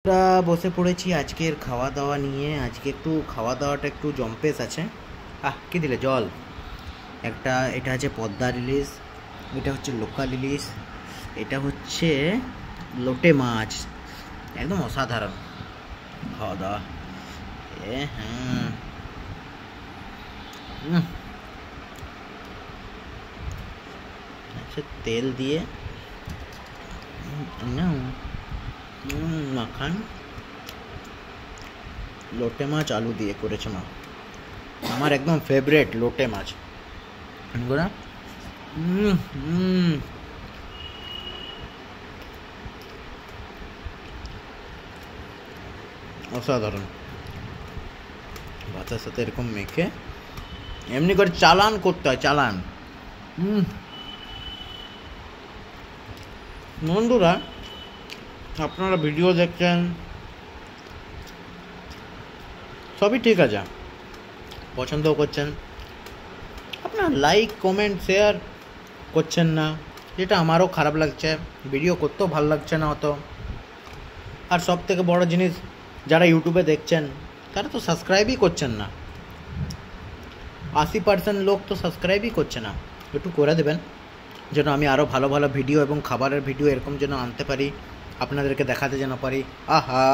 আমরা বসে পড়েছি আজকের খাওয়া দাওয়া নিয়ে। আজকে একটু খাওয়া দাওয়াটা একটু জম্পেশ আছে। কি দিলে জল? এটা আছে পদ্মার ইলিশ, এটা হচ্ছে লোকাল ইলিশ, এটা হচ্ছে লোটে মাছ। একদম অসাধারণ খাওয়া দাওয়া। হ্যাঁ, আচ্ছা, তেল দিয়ে না মাখান। লোটে মাছ আলু দিয়ে করেছে মা, আমার একদম ফেভারিট লোটে মাছ। অসাধারণ। ভাতের সাথে এরকম মেখে এমনি করে চালান করতে হয়, চালান। বন্ধুরা, আপনারা ভিডিও দেখছেন, সবই ঠিক আছে, পছন্দও করছেন, আপনার লাইক কমেন্ট শেয়ার করছেন না, যেটা আমারও খারাপ লাগছে। ভিডিও করতেও ভালো লাগছে না অত। আর সব থেকে বড় জিনিস, যারা ইউটিউবে দেখছেন তারা তো সাবস্ক্রাইবই করছেন না। 80% লোক তো সাবস্ক্রাইবই করছে না। একটু করে দেবেন, যেন আমি আরও ভালো ভালো ভিডিও এবং খাবারের ভিডিও এরকম যেন আনতে পারি, আপনাদেরকে দেখাতে যেন পারি। আহা।